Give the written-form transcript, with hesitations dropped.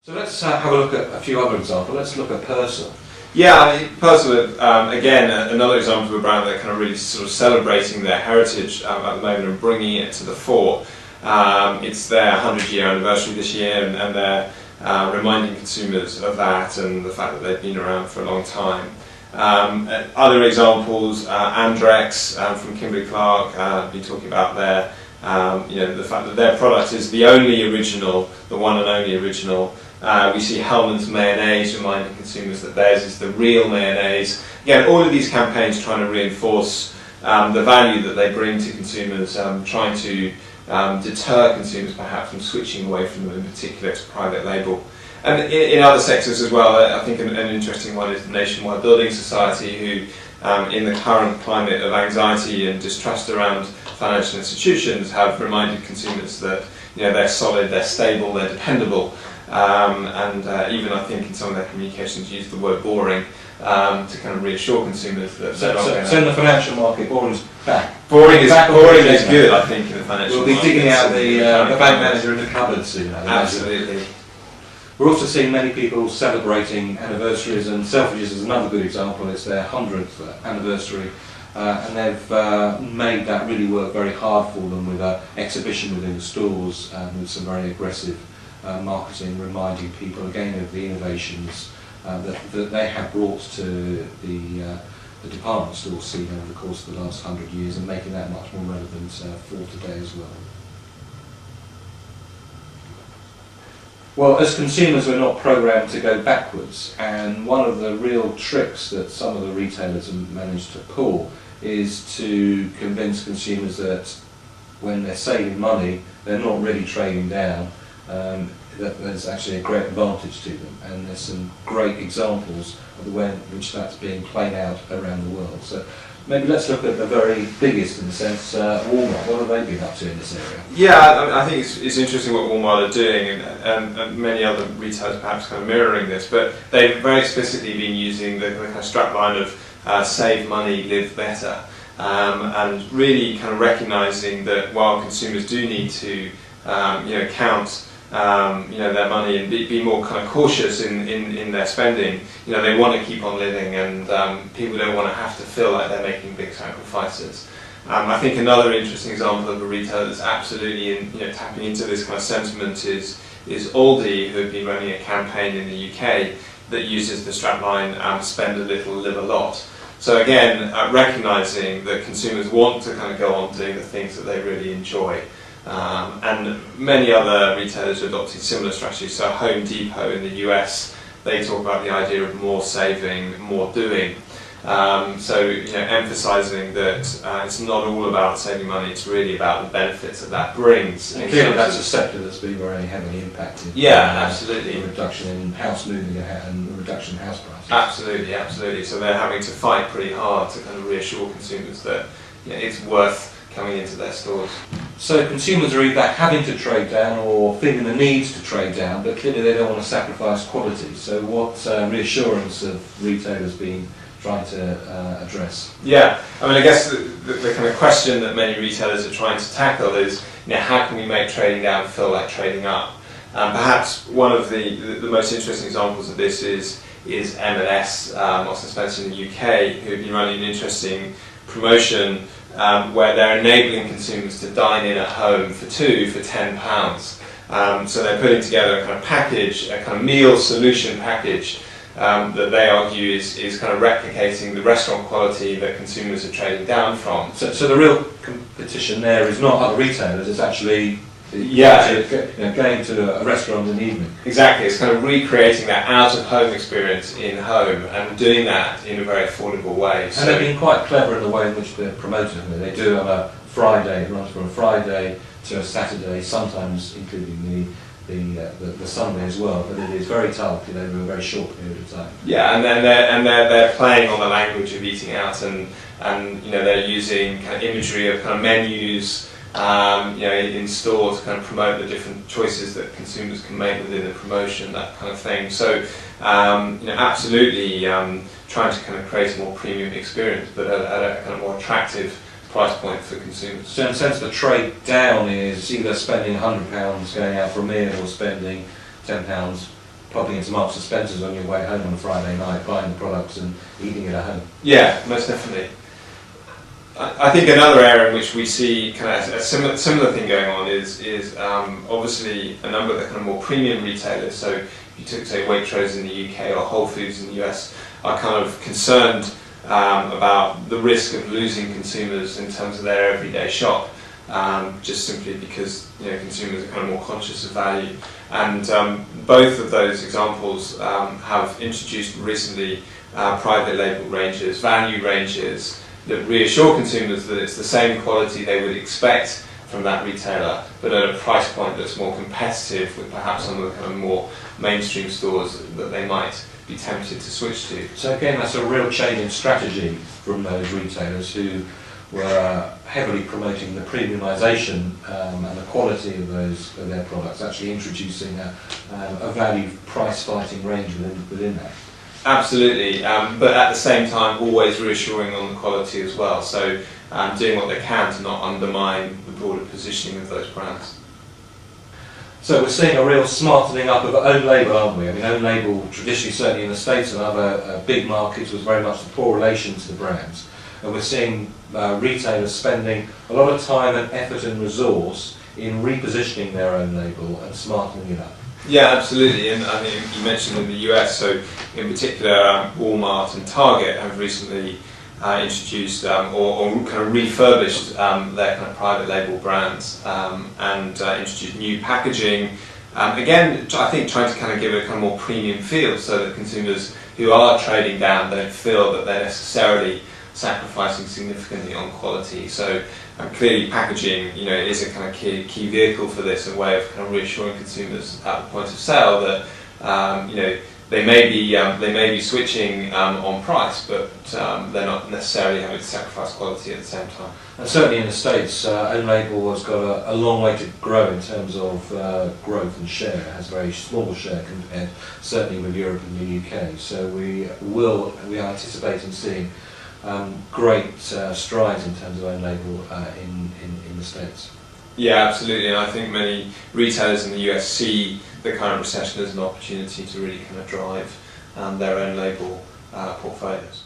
So let's have a look at a few other examples. Let's look at Purser. Yeah, I mean, Purser, again, another example of a brand that kind of really sort of celebrating their heritage at the moment and bringing it to the fore. It's their 100-year anniversary this year, and they're reminding consumers of that and the fact that they've been around for a long time. Other examples, Andrex from Kimberly-Clark, been talking about their, the fact that their product is the only original, the one and only original. We see Hellmann's mayonnaise reminding consumers that theirs is the real mayonnaise. Again, all of these campaigns trying to reinforce the value that they bring to consumers, trying to deter consumers perhaps from switching away from them, in particular to private label. And in other sectors as well, I think an interesting one is the Nationwide Building Society, who in the current climate of anxiety and distrust around financial institutions have reminded consumers that they're solid, they're stable, they're dependable. And even I think in some of their communications use the word boring to kind of reassure consumers that they're not going to... So in the financial market, boring's back. Boring is good, I think, in the financial market. We'll be digging out the bank manager in the cupboard soon. Absolutely. We're also seeing many people celebrating anniversaries, and Selfridges is another good example. It's their 100th anniversary, and they've made that really work very hard for them with an exhibition within the stores and with some very aggressive marketing, reminding people again of the innovations that they have brought to the department store scene over the course of the last 100 years, and making that much more relevant for today as well. Well, as consumers, we're not programmed to go backwards, and one of the real tricks that some of the retailers have managed to pull is to convince consumers that when they're saving money, they're not really trading down. That there's actually a great advantage to them, and there's some great examples of the way in which that's being played out around the world. So maybe let's look at the very biggest, in a sense, Walmart. What have they been up to in this area? Yeah, I think it's interesting what Walmart are doing, and many other retailers perhaps kind of mirroring this, but they've very explicitly been using the kind of strapline of save money, live better, and really kind of recognising that while consumers do need to count their money and be more kind of cautious in their spending, they want to keep on living, and people don't want to have to feel like they're making big sacrifices. I think another interesting example of a retailer that's absolutely tapping into this kind of sentiment is Aldi, who have been running a campaign in the UK that uses the strapline spend a little, live a lot. So again, recognising that consumers want to kind of go on doing the things that they really enjoy. And many other retailers have adopted similar strategies. So Home Depot in the US, they talk about the idea of more saving, more doing. So emphasising that it's not all about saving money, it's really about the benefits that that brings. And clearly that's a sector that's been very heavily impacted. Yeah, absolutely. The reduction in house moving and the reduction in house prices. Absolutely, absolutely. So they're having to fight pretty hard to kind of reassure consumers that it's worth coming into their stores. So consumers are either having to trade down or feeling the need to trade down, but clearly they don't want to sacrifice quality. So what reassurance have retailers been trying to address? Yeah, I mean, I guess the kind of question that many retailers are trying to tackle is, how can we make trading down feel like trading up? Perhaps one of the most interesting examples of this is M&S, Marks & Spencer in the UK, who have been running an interesting promotion where they're enabling consumers to dine in at home for two for £10. So they're putting together a kind of package, a kind of meal solution package that they argue is kind of replicating the restaurant quality that consumers are trading down from. So the real competition there is not other retailers, it's actually going to a restaurant in the evening. Exactly, it's kind of recreating that out-of-home experience in home and doing that in a very affordable way. And they've been quite clever in the way in which they're promoting it. They do it on a Friday, it runs from a Friday to a Saturday, sometimes including the Sunday as well, but it is very targeted over a very short period of time. Yeah, and they're playing on the language of eating out, and they're using kind of imagery of kind of menus in store to kind of promote the different choices that consumers can make within the promotion, that kind of thing. So absolutely trying to kind of create a more premium experience, but at a kind of more attractive price point for consumers. So in a sense the trade down is either spending £100 going out for a meal or spending £10 popping into Marks and Spencer's on your way home on a Friday night, buying the products and eating it at home. Yeah, most definitely. I think another area in which we see kind of a similar thing going on is obviously a number of the kind of more premium retailers. So if you took, say, Waitrose in the UK or Whole Foods in the US, are kind of concerned about the risk of losing consumers in terms of their everyday shop, just simply because consumers are kind of more conscious of value. And both of those examples have introduced recently private label ranges, value ranges, that reassure consumers that it's the same quality they would expect from that retailer, but at a price point that's more competitive with perhaps some of the kind of more mainstream stores that they might be tempted to switch to. So again, that's a real change in strategy from those retailers who were heavily promoting the premiumisation and the quality of their products, actually introducing a value price fighting range within that. Absolutely, but at the same time always reassuring on the quality as well, so doing what they can to not undermine the broader positioning of those brands. So we're seeing a real smartening up of own label, aren't we? I mean, own label traditionally, certainly in the States and other big markets, was very much the poor relation to the brands. And we're seeing retailers spending a lot of time and effort and resource in repositioning their own label and smartening it up. Yeah, absolutely, and I mean, you mentioned in the US, so in particular Walmart and Target have recently introduced or kind of refurbished their kind of private label brands and introduced new packaging. Again, I think trying to kind of give it a kind of more premium feel so that consumers who are trading down don't feel that they're necessarily sacrificing significantly on quality. So clearly packaging, is a kind of key vehicle for this, a way of kind of reassuring consumers at the point of sale that they may be switching on price, but they're not necessarily having to sacrifice quality at the same time. And certainly in the States, own label has got a long way to grow in terms of growth and share. It has a very small share compared, certainly with Europe and the UK. So we are anticipating seeing great strides in terms of own label in the States. Yeah, absolutely, and I think many retailers in the US see the current recession as an opportunity to really kind of drive their own label portfolios.